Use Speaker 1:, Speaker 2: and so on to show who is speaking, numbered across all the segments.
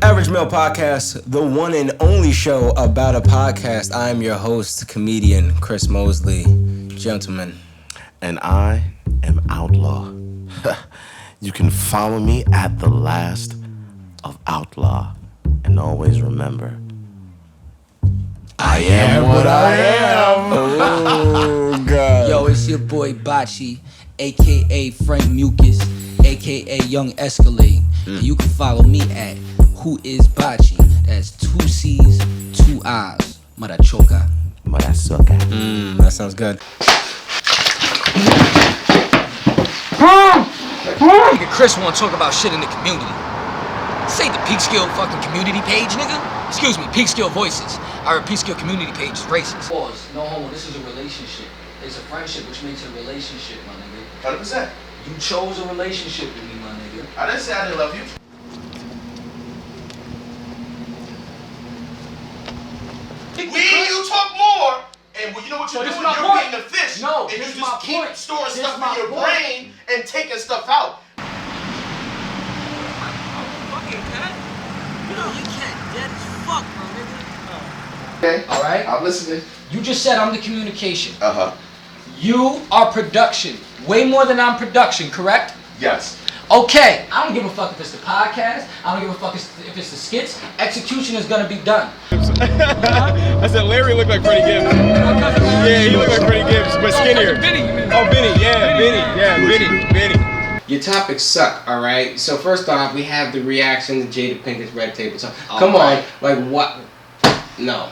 Speaker 1: Average Male Podcast, the one and only show about a podcast. I am your host, comedian Chris Mosley. Gentlemen.
Speaker 2: And I am Outlaw. You can follow me at The Last of Outlaw. And always remember, I am what I am.
Speaker 1: Oh, God.
Speaker 3: Yo, it's your boy Bocce, a.k.a. Frank Mucus, a.k.a. Young Escalade. And you can follow me at Who Is Bocce. That's 2 C's, 2 I's. Marachoka.
Speaker 2: Marasoka.
Speaker 1: That sounds good.
Speaker 3: Nigga, Chris wanna talk about shit in the community. This ain't the Peak Skill fucking community page, nigga. Excuse me, Peak Skill Voices. Our Peak Skill community page is racist. Pause. No homo, this is a relationship. It's a friendship, which makes it a relationship, my nigga.
Speaker 2: 100%.
Speaker 3: You chose a relationship with me, my nigga.
Speaker 2: I didn't say I didn't love you. You talk more, and you know what you're doing? You're being the fish.
Speaker 3: No,
Speaker 2: and you
Speaker 3: this
Speaker 2: just keep
Speaker 3: point.
Speaker 2: storing
Speaker 3: This
Speaker 2: stuff
Speaker 3: my
Speaker 2: in your
Speaker 3: point.
Speaker 2: brain and taking stuff out.
Speaker 3: Fucking cat. You know you can't dead as fuck, my nigga.
Speaker 2: Okay.
Speaker 3: Alright?
Speaker 2: I'm listening.
Speaker 3: You just said I'm the communication.
Speaker 2: Uh-huh.
Speaker 3: You are production. Way more than I'm production, correct?
Speaker 2: Yes.
Speaker 3: Okay, I don't give a fuck if it's the podcast. I don't give a fuck if it's the skits. Execution is gonna be done.
Speaker 4: I said Larry looked like Freddie Gibbs. Yeah, he looked like Freddie Gibbs, but skinnier. Oh, Benny, yeah, Benny.
Speaker 5: Your topics suck, all right? So first off, we have the reaction to Jada Pinkett's Red Table Talk. Come on, like what? No,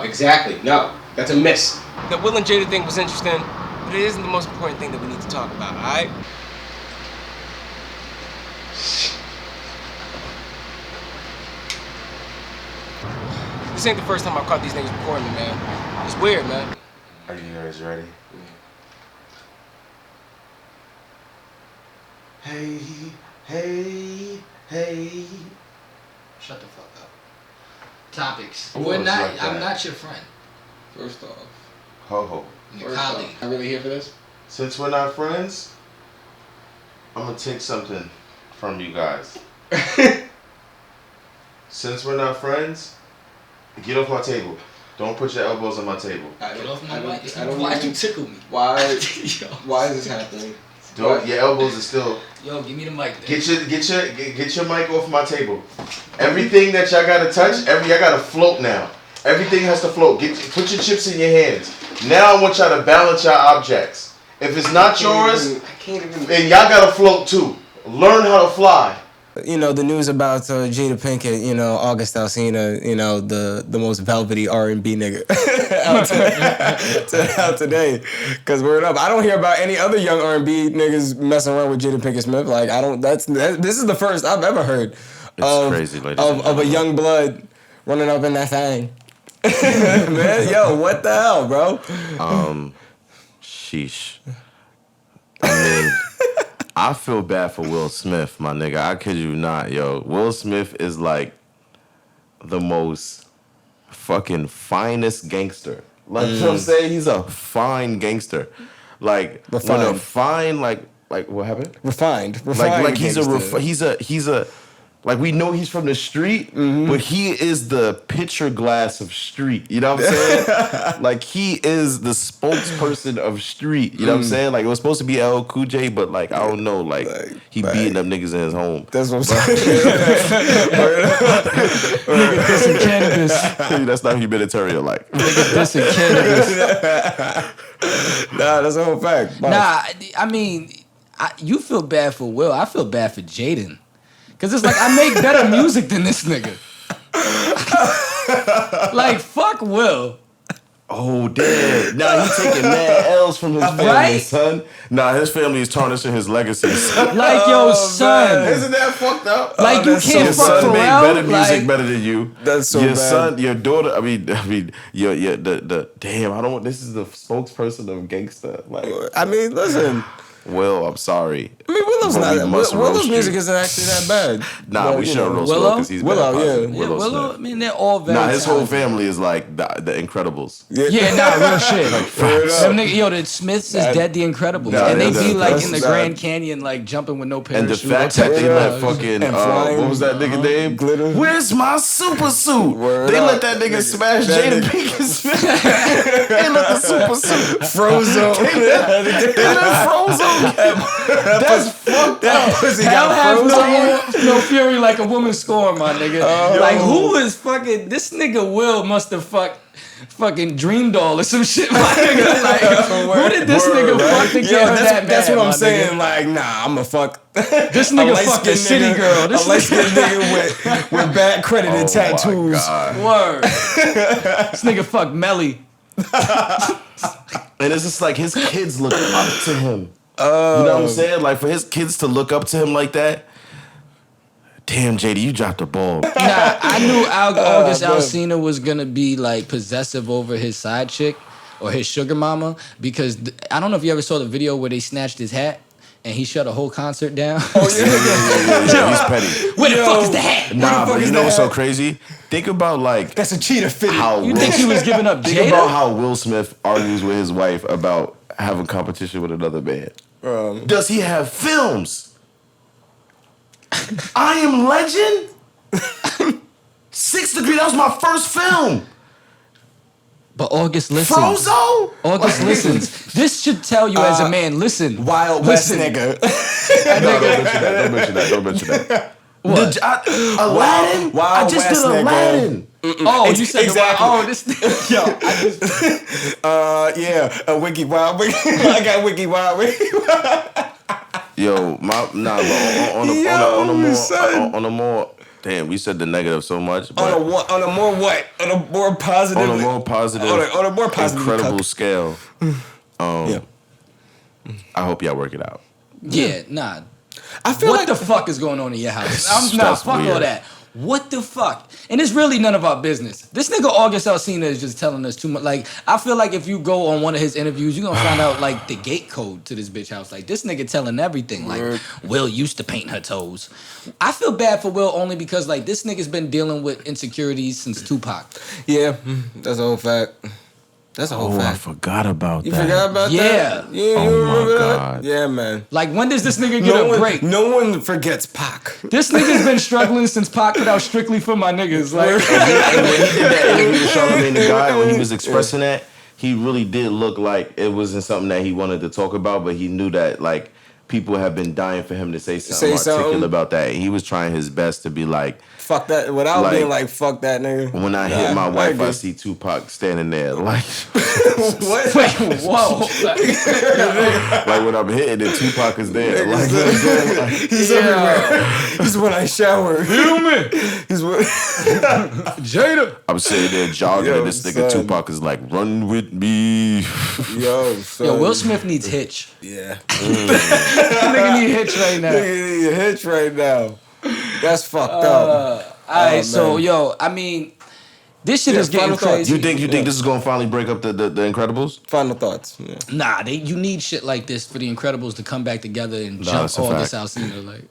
Speaker 5: exactly, no. That's a miss.
Speaker 6: The Will and Jada thing was interesting, but it isn't the most important thing that we need to talk about, alright? This ain't the first time I've caught these niggas recording me, man. It's weird, man.
Speaker 2: Are you guys ready? Hey.
Speaker 3: Shut the fuck up. Topics.
Speaker 2: Who
Speaker 3: We're
Speaker 2: else
Speaker 3: not.
Speaker 2: like
Speaker 3: I'm
Speaker 2: that?
Speaker 3: not your friend.
Speaker 5: First off,
Speaker 2: Ho.
Speaker 3: Your colleague.
Speaker 5: I really here for this?
Speaker 2: Since we're not friends, I'm gonna take something from you guys. Since we're not friends, get off my table. Don't put your elbows on my table.
Speaker 3: Get off my mic.
Speaker 5: I don't
Speaker 3: Why'd
Speaker 5: even-
Speaker 3: you tickle me?
Speaker 5: Why?
Speaker 3: Yo.
Speaker 5: Why is this happening?
Speaker 2: Don't. Your elbows are still.
Speaker 3: Yo, give me the mic. Then.
Speaker 2: Get your mic off my table. Everything that y'all gotta touch, y'all gotta float now. Everything has to float. Put your chips in your hands. Now I want y'all to balance your objects. If it's not yours,
Speaker 5: I can't even.
Speaker 2: then y'all gotta float too. Learn how to fly.
Speaker 1: You know, the news about Jada Pinkett, you know, August Alsina, you know, the most velvety R&B nigga out today. Because word up, I don't hear about any other young R&B niggas messing around with Jada Pinkett Smith. Like, I don't, this is the first I've ever heard
Speaker 2: Crazy, ladies and
Speaker 1: of a young blood running up in that thing. Man, yo, what the hell, bro?
Speaker 2: Sheesh. I mean, I feel bad for Will Smith, my nigga. I kid you not, yo. Will Smith is like the most fucking finest gangster. Like, you know what I'm saying? He's a fine gangster. Like, when a fine, like what happened?
Speaker 1: Refined
Speaker 2: Like
Speaker 1: gangster.
Speaker 2: he's a like, we know he's from the street, but he is the picture glass of street. You know what I'm saying? Like, he is the spokesperson of street. You know what I'm saying? Like, it was supposed to be LL Cool J, but like, I don't know. Like he beating up niggas in his home.
Speaker 1: That's what I'm saying.
Speaker 3: Nigga dissing cannabis.
Speaker 2: That's not humanitarian, like.
Speaker 3: Nigga dissing cannabis.
Speaker 1: Nah, that's a whole fact.
Speaker 3: Nah, I mean, you feel bad for Will. I feel bad for Jaden. Cause it's like I make better music than this nigga. Like, fuck Will.
Speaker 2: Oh, damn. Now he's taking mad L's from his family,
Speaker 3: Right?
Speaker 2: son. Nah, his family is tarnishing his legacy, son.
Speaker 3: Like, yo, son.
Speaker 2: Isn't that fucked up?
Speaker 3: Like, you
Speaker 1: that's so
Speaker 3: can't
Speaker 2: Your
Speaker 3: fuck
Speaker 2: son
Speaker 3: around.
Speaker 2: made better music
Speaker 3: Like,
Speaker 2: better than you.
Speaker 1: That's so
Speaker 2: your
Speaker 1: bad.
Speaker 2: son, your daughter. I mean, the damn. I don't want. This is the spokesperson of gangsta. Like,
Speaker 1: I mean, listen.
Speaker 2: Will, I'm sorry.
Speaker 1: I mean, Willow's
Speaker 2: But
Speaker 1: not.
Speaker 2: we must
Speaker 1: Willow's
Speaker 2: roast
Speaker 1: music
Speaker 2: you.
Speaker 1: isn't actually that bad.
Speaker 2: Nah,
Speaker 1: But,
Speaker 2: we
Speaker 1: you
Speaker 2: shouldn't
Speaker 1: know,
Speaker 2: roast
Speaker 3: Willow?
Speaker 2: Will because he's
Speaker 1: Willow,
Speaker 2: bad.
Speaker 1: yeah.
Speaker 3: Yeah,
Speaker 2: Willow
Speaker 3: Willow,
Speaker 2: Smith.
Speaker 3: I mean, they're all very
Speaker 2: Nah, his whole
Speaker 3: talented.
Speaker 2: family is like the Incredibles.
Speaker 3: Yeah, nah, real shit.
Speaker 1: Word
Speaker 3: Them
Speaker 1: up.
Speaker 3: nigga, yo, the Smiths is dead the Incredibles.
Speaker 2: Nah,
Speaker 3: and they
Speaker 2: that's-
Speaker 3: be like
Speaker 1: that's
Speaker 3: in the
Speaker 1: sad.
Speaker 3: Grand Canyon, like jumping with no
Speaker 2: And the
Speaker 3: parachute.
Speaker 2: fact that they let
Speaker 3: fucking
Speaker 2: fucking
Speaker 1: And flying.
Speaker 2: what was that nigga name?
Speaker 1: Glitter.
Speaker 2: Where's my super suit?
Speaker 1: Word
Speaker 2: They
Speaker 1: up.
Speaker 2: let that nigga smash
Speaker 1: That
Speaker 2: Jada
Speaker 1: nigga-
Speaker 2: Pinkett Smith. They let the super suit.
Speaker 1: Frozo.
Speaker 2: They let Frozo. That's fucked
Speaker 1: That
Speaker 2: up.
Speaker 1: pussy
Speaker 3: Hell
Speaker 1: got
Speaker 3: have
Speaker 1: frozen.
Speaker 3: no fury like a woman scorn, my nigga. Like, who is fucking... This nigga Will must have fucking Dream Doll or some shit, my nigga. Like, who did this nigga fuck to
Speaker 1: Yo,
Speaker 3: get her that
Speaker 1: that's
Speaker 3: bad,
Speaker 1: what I'm
Speaker 3: my
Speaker 1: saying.
Speaker 3: nigga?
Speaker 1: Like, nah, I'ma fuck.
Speaker 3: This nigga fucked a city girl. This
Speaker 1: A light-skinned nigga with bad credit and
Speaker 2: Oh my
Speaker 1: tattoos.
Speaker 2: God.
Speaker 3: Word. This nigga fucked Melly.
Speaker 2: And it's just like his kids look up to him. You know what I'm saying? Like for his kids to look up to him like that. Damn, JD, you dropped the ball.
Speaker 3: Nah, I knew August
Speaker 1: man.
Speaker 3: Alsina was gonna be like possessive over his side chick or his sugar mama because I don't know if you ever saw the video where they snatched his hat and he shut a whole concert down.
Speaker 2: Yeah, he's petty.
Speaker 3: Where the fuck is the hat?
Speaker 2: Nah,
Speaker 1: fuck
Speaker 2: but
Speaker 1: is
Speaker 2: you know what's
Speaker 1: that?
Speaker 2: so crazy? Think about like
Speaker 1: That's a cheetah fit.
Speaker 2: how
Speaker 3: You
Speaker 2: Will,
Speaker 3: think he was giving up
Speaker 2: think about
Speaker 3: Jada?
Speaker 2: how Will Smith argues with his wife about having competition with another man. Does he have films? I Am Legend? 6 Degree, that was my first film.
Speaker 3: But August listens.
Speaker 2: Frozo?
Speaker 3: August listens. This should tell you as a man, listen.
Speaker 1: Wild West
Speaker 3: Listen.
Speaker 1: nigga.
Speaker 2: No, don't mention that.
Speaker 3: What?
Speaker 2: Aladdin?
Speaker 1: Wild
Speaker 2: I just
Speaker 1: West
Speaker 2: did
Speaker 1: nigga.
Speaker 2: Aladdin.
Speaker 3: Oh, you said
Speaker 1: Exactly.
Speaker 3: this. Yo, I just.
Speaker 1: Yeah, a Wiki Wild Wiki. I got Wiki Wild Wiki.
Speaker 2: Yo, but on a more damn, we said the negative so much, but
Speaker 1: On a more what? On a more positive.
Speaker 2: on a more positive,
Speaker 1: on a more positive
Speaker 2: incredible
Speaker 1: cut.
Speaker 2: scale.
Speaker 1: Yeah.
Speaker 2: I hope y'all work it out.
Speaker 3: Yeah, nah.
Speaker 1: I feel
Speaker 3: What
Speaker 1: like
Speaker 3: the fuck is going on in your house? Nah,
Speaker 2: That's
Speaker 3: fuck all
Speaker 2: weird.
Speaker 3: that. What the fuck? And it's really none of our business. This nigga August Alsina is just telling us too much. Like, I feel like if you go on one of his interviews, you're gonna find out like the gate code to this bitch house. Like, this nigga telling everything. Like, Will used to paint her toes. I feel bad for Will only because like this nigga's been dealing with insecurities since Tupac.
Speaker 1: yeah, that's a whole fact. That's a whole
Speaker 2: Oh, I
Speaker 1: fact.
Speaker 2: forgot about
Speaker 1: You
Speaker 2: that.
Speaker 1: forgot about
Speaker 3: Yeah.
Speaker 1: that? Yeah. You
Speaker 2: Oh my
Speaker 1: remember that?
Speaker 2: God.
Speaker 1: Yeah, man.
Speaker 3: Like, when does this nigga get a break?
Speaker 1: No one forgets Pac.
Speaker 3: This nigga's been struggling since Pac put out Strictly for My Niggas. Like,
Speaker 2: And when he did that interview with Charlamagne the Guy, when he was expressing that, he really did look like it wasn't something that he wanted to talk about, but he knew that like people have been dying for him to say something articulate about that. He was trying his best to be like,
Speaker 1: Fuck that. Without
Speaker 2: Like,
Speaker 1: being like, fuck that nigga.
Speaker 2: when I hit my wife, I
Speaker 1: agree.
Speaker 2: see Tupac standing there, like,
Speaker 1: What?
Speaker 3: wait, whoa.
Speaker 2: like when I'm hitting it, Tupac is there. Like,
Speaker 1: He's everywhere. He's when I shower. He's when
Speaker 3: Jada.
Speaker 2: I'm sitting there jogging,
Speaker 1: Yo,
Speaker 2: and this nigga
Speaker 1: son.
Speaker 2: Tupac is like, "Run with me."
Speaker 1: Yo, son.
Speaker 3: Yo, Will Smith needs Hitch.
Speaker 1: Yeah.
Speaker 3: Nigga need Hitch right now.
Speaker 1: Nigga need a hitch right now. That's fucked up.
Speaker 3: Alright, so
Speaker 1: man.
Speaker 3: yo, I mean, this shit is getting
Speaker 1: final thoughts.
Speaker 3: crazy.
Speaker 2: You think this is gonna finally break up the Incredibles?
Speaker 1: Final thoughts. Yeah.
Speaker 3: Nah, you need shit like this for the Incredibles to come back together and jump
Speaker 2: that's a
Speaker 3: all this
Speaker 2: fact.
Speaker 3: Alsina. Like,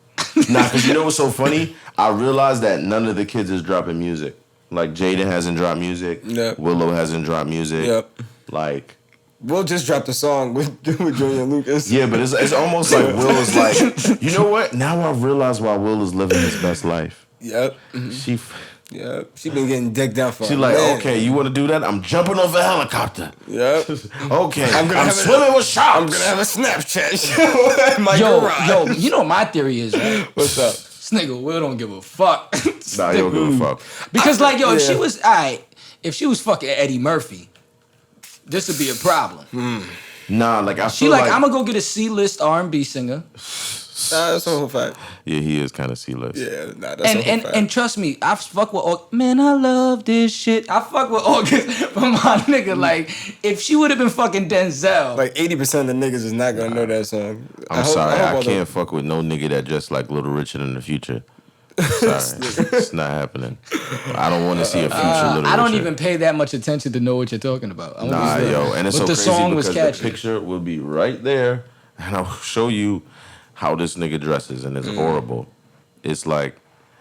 Speaker 2: Nah, because you know what's so funny? I realized that none of the kids is dropping music. Like Jaden hasn't dropped music.
Speaker 1: Yep.
Speaker 2: Willow hasn't dropped music.
Speaker 1: Yep.
Speaker 2: Like,
Speaker 1: Will just dropped a song with Julian Lucas.
Speaker 2: yeah, but it's almost like Will is like, you know what? Now I realize why Will is living his best life.
Speaker 1: Yep. Yep. She been getting digged down for.
Speaker 2: She
Speaker 1: a
Speaker 2: like,
Speaker 1: man.
Speaker 2: okay, you want to do that? I'm jumping off a helicopter.
Speaker 1: Yep.
Speaker 2: Okay,
Speaker 1: I'm
Speaker 2: I'm swimming with sharks.
Speaker 1: I'm gonna have a Snapchat show in my garage.
Speaker 3: yo, you know my theory is, right?
Speaker 1: What's up?
Speaker 3: This nigga Will don't give a fuck.
Speaker 2: Nah, you don't give a fuck.
Speaker 3: Because like, yo, if she
Speaker 1: yeah.
Speaker 3: was if she was fucking Eddie Murphy, this would be a problem.
Speaker 2: Nah, like I
Speaker 3: She
Speaker 2: feel
Speaker 3: like, I'm gonna go get a C-list R&B singer.
Speaker 1: That's a whole fact.
Speaker 2: yeah, he is kind of C-list.
Speaker 1: Yeah, nah, that's a whole fact.
Speaker 3: And trust me, I fuck with man, I love this shit. I fuck with August, but my nigga, like, if she would have been fucking Denzel,
Speaker 1: like 80% of the niggas is not gonna know that song.
Speaker 2: I'm sorry, I
Speaker 1: all the-
Speaker 2: can't fuck with no nigga that dressed like Little Richard in the future. Sorry, it's not happening. I don't want to see a future Little
Speaker 3: I don't
Speaker 2: Richard.
Speaker 3: even pay that much attention to know what you're talking about. I wanna
Speaker 2: Nah,
Speaker 3: be real.
Speaker 2: yo, and it's
Speaker 3: But
Speaker 2: so
Speaker 3: the
Speaker 2: crazy
Speaker 3: song was
Speaker 2: because
Speaker 3: catchy.
Speaker 2: the picture will be right there, and I'll show you how this nigga dresses, and it's horrible. It's like,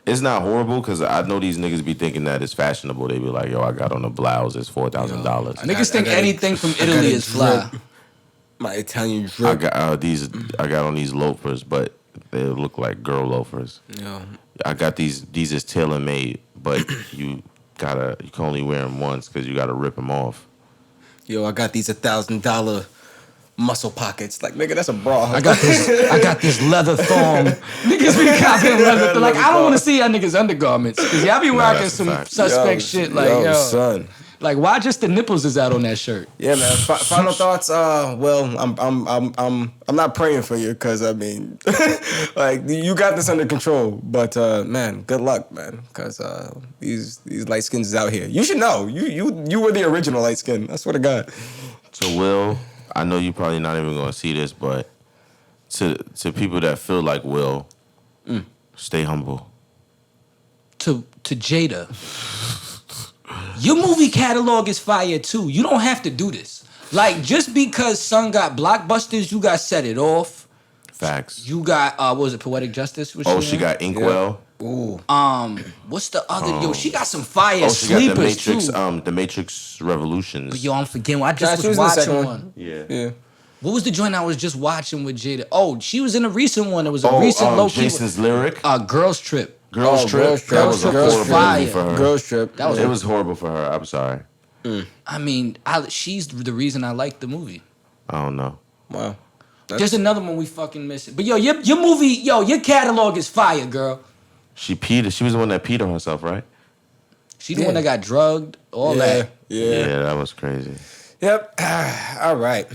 Speaker 2: it's not horrible because I know these niggas be thinking that it's fashionable. They be like, yo, I got on a blouse, it's $4,000.
Speaker 3: Niggas think anything from Italy is fly.
Speaker 1: My Italian drip.
Speaker 2: I got on these loafers, but they look like girl loafers.
Speaker 1: Yeah.
Speaker 2: I got these is tailor made, but you can only wear them once because you gotta rip them off.
Speaker 1: Yo, I got these $1,000 muscle pockets. Like, nigga, that's a bra.
Speaker 3: I got this leather thong. Niggas be copying leather thong. Like, I don't want to see y'all niggas undergarments. Because y'all be rocking some suspect shit. Like, yo,
Speaker 1: son.
Speaker 3: Like, why just the nipples is out on that shirt?
Speaker 1: Yeah, man. Final thoughts. Well, I'm not praying for you because I mean, like you got this under control. But man, good luck, man. Because these light skins is out here. You should know. You were the original light skin. I swear to God.
Speaker 2: So Will, I know you probably not even gonna see this, but to people that feel like Will, stay humble.
Speaker 3: To Jada. Your movie catalog is fire too. You don't have to do this. Like, just because Son got blockbusters, you got Set It Off.
Speaker 2: Facts.
Speaker 3: You got what was it, Poetic Justice?
Speaker 2: She got Inkwell.
Speaker 1: Yeah. Ooh.
Speaker 3: What's the other? She got some fire
Speaker 2: She
Speaker 3: sleepers
Speaker 2: got the Matrix.
Speaker 3: too.
Speaker 2: The Matrix Revolutions.
Speaker 3: But yo, I'm forgetting. I just was watching one.
Speaker 2: Yeah.
Speaker 3: What was the joint I was just watching with Jada? Oh, she was in a recent one. It was a recent low-key.
Speaker 2: Jason's lyric.
Speaker 3: Girls Trip.
Speaker 2: Girls Trip. That was a horrible movie for her.
Speaker 1: Girls Trip.
Speaker 2: It was horrible for her. I'm sorry.
Speaker 3: I mean, she's the reason I like the movie.
Speaker 2: I don't know.
Speaker 1: Wow.
Speaker 3: There's another one we fucking missing. But yo, your movie, your catalog is fire, girl.
Speaker 2: She peed. She was the one that peed on herself, right?
Speaker 3: She the one that got drugged. All that.
Speaker 2: Yeah, that was crazy.
Speaker 1: Yep. All right.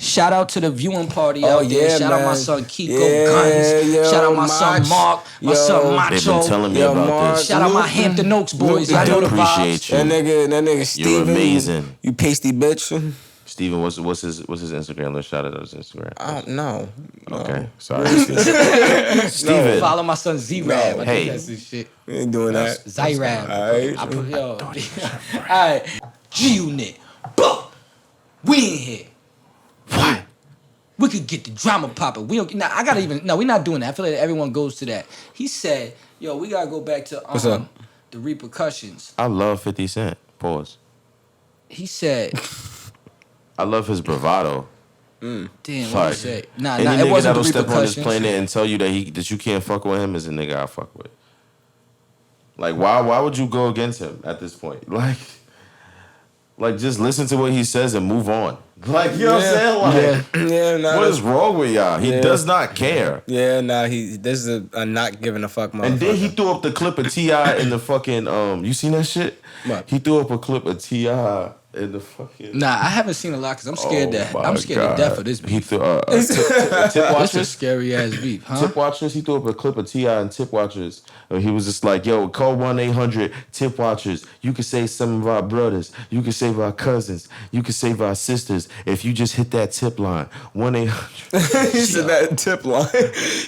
Speaker 3: Shout out to the viewing party out there.
Speaker 1: Yeah,
Speaker 3: Shout
Speaker 1: man.
Speaker 3: out my son Kiko Guns. Shout out my son Mark. My son Macho.
Speaker 2: They've been telling me about
Speaker 1: Mark,
Speaker 2: this.
Speaker 3: Shout out my Hampton Oaks boys. I know the
Speaker 2: appreciate
Speaker 3: vibes.
Speaker 2: you.
Speaker 1: That nigga Steven.
Speaker 2: You're amazing.
Speaker 1: You pasty bitch.
Speaker 2: Steven, what's his Instagram? Let's shout out his Instagram.
Speaker 1: I don't know.
Speaker 2: Okay, sorry. Steven.
Speaker 3: Follow my son Z-Rab. I
Speaker 2: Hey.
Speaker 3: think that's his shit.
Speaker 1: We ain't doing that.
Speaker 3: Z-Rab.
Speaker 1: All right.
Speaker 3: I put, yo. All right. G-Unit. Boom. We in here.
Speaker 2: What?
Speaker 3: We could get the drama popping. We don't. Nah, we're not doing that. I feel like everyone goes to that. He said, "Yo, we gotta go back to
Speaker 1: What's up?
Speaker 3: the repercussions."
Speaker 2: I love 50 Cent. Pause.
Speaker 3: He said,
Speaker 2: I love his bravado.
Speaker 3: "Damn, what
Speaker 2: Like,
Speaker 3: he say? Nah,
Speaker 2: Any
Speaker 3: it
Speaker 2: nigga
Speaker 3: wasn't the
Speaker 2: that'll step on this
Speaker 3: repercussions."
Speaker 2: planet and tell you that you can't fuck with him is a nigga I fuck with. Like, why would you go against him at this point? Like just listen to what he says and move on. Like, you know what I'm saying? Like, what is wrong with y'all? He does not care.
Speaker 1: Yeah, nah, this is a not giving a fuck motherfucker.
Speaker 2: And then he threw up the clip of T.I. in the fucking, you seen that shit?
Speaker 1: What?
Speaker 2: He threw up a clip of T.I. in the fucking...
Speaker 3: Nah, I haven't seen a lot because I'm scared I'm scared to death of this beef.
Speaker 2: He threw Tip Watchers.
Speaker 3: This is scary ass beef, huh?
Speaker 2: Tip Watchers, he threw up a clip of T.I. and Tip Watchers. And he was just like, yo, call 1-800-TIP Watchers. You can save some of our brothers. You can save our cousins. You can save our sisters if you just hit that tip line. 1-800.
Speaker 1: He said that tip line.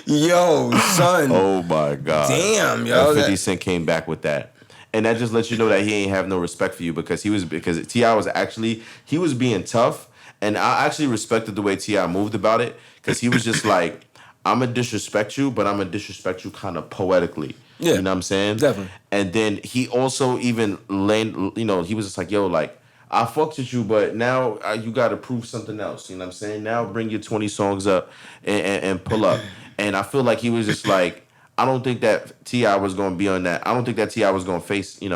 Speaker 1: Yo, son.
Speaker 2: Oh, my God.
Speaker 1: Damn, yo.
Speaker 2: And 50 Cent came back with that. And that just lets you know that he ain't have no respect for you because T.I. was being tough. And I actually respected the way T.I. moved about it because he was just like, I'm going to disrespect you, but I'm going to disrespect you kind of poetically.
Speaker 1: Yeah.
Speaker 2: You know what I'm saying?
Speaker 1: Definitely.
Speaker 2: And then he also even he was just like, yo, like, I fucked with you, but now you got to prove something else. You know what I'm saying? Now bring your 20 songs up and pull up. And I feel like he was just like, I don't think that T.I. was going to be on that. I don't think that T.I. was going to face, be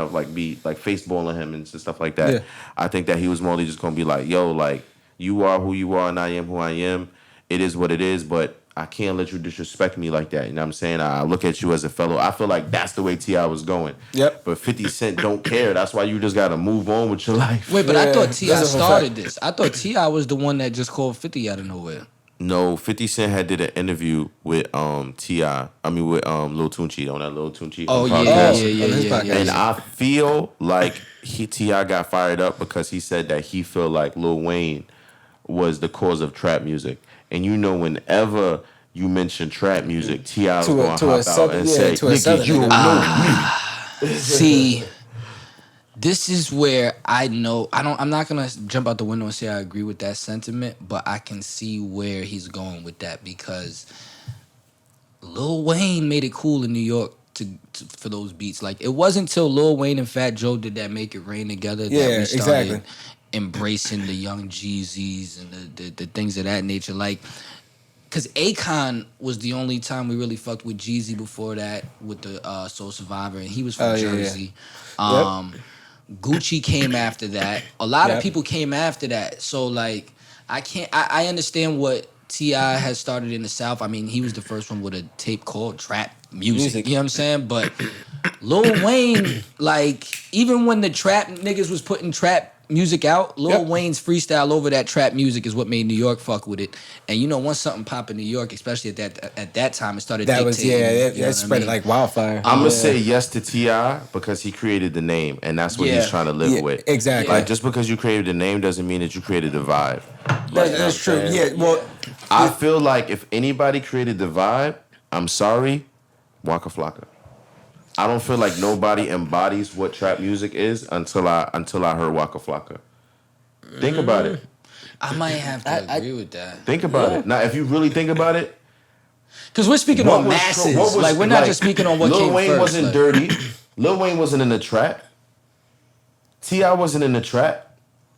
Speaker 2: like faceballing him and stuff like that.
Speaker 1: Yeah.
Speaker 2: I think that he was more just going to be like, yo, like, you are who you are and I am who I am. It is what it is, but I can't let you disrespect me like that. You know what I'm saying? I look at you as a fellow. I feel like that's the way T.I. was going.
Speaker 1: Yep.
Speaker 2: But 50 Cent don't care. That's why you just got to move on with your life.
Speaker 3: Wait, but I thought T.I.
Speaker 1: that's a
Speaker 3: started this. I thought T.I. was the one that just called 50 out of nowhere.
Speaker 2: No, 50 Cent had did an interview with T.I. I mean, with Lil Tunchi on that Lil Tunchi podcast.
Speaker 3: Yeah.
Speaker 2: And I feel like T.I. got fired up because he said that he felt like Lil Wayne was the cause of trap music. And whenever you mention trap music, T.I. was going to hop out and say, nigga, you don't know me.
Speaker 3: See, This is where I'm not gonna jump out the window and say I agree with that sentiment, but I can see where he's going with that because Lil Wayne made it cool in New York for those beats. Like, it wasn't until Lil Wayne and Fat Joe did that Make It Rain together that we started embracing the young Jeezys and the things of that nature. Like, because Akon was the only time we really fucked with Jeezy before that with the Soul Survivor, and he was from Jersey. Gucci came after that. A lot of people came after that. So, like, I understand what T.I. has started in the South. I mean, he was the first one with a tape called Trap Music. You know what I'm saying? But Lil Wayne, like, even when the trap niggas was putting trap music out, Lil Wayne's freestyle over that trap music is what made New York fuck with it. And you know, once something popped in New York, especially at that time, it started dictating.
Speaker 1: It spread like wildfire.
Speaker 2: I'm gonna say yes to T.I. because he created the name, and that's what he's trying to live with.
Speaker 1: Exactly.
Speaker 2: Like, just because you created the name doesn't mean that you created the vibe.
Speaker 1: That's true. Yeah. Well,
Speaker 2: I feel like if anybody created the vibe, I'm sorry, Waka Flocka. I don't feel like nobody embodies what trap music is until I heard Waka Flocka. Think about it.
Speaker 3: I might have to agree with that.
Speaker 2: Think about it. Now, if you really think about it,
Speaker 3: because we're speaking on masses. Like, we're not just speaking on what came first.
Speaker 2: Lil Wayne wasn't dirty. Lil Wayne wasn't in the trap. T.I. wasn't in the trap.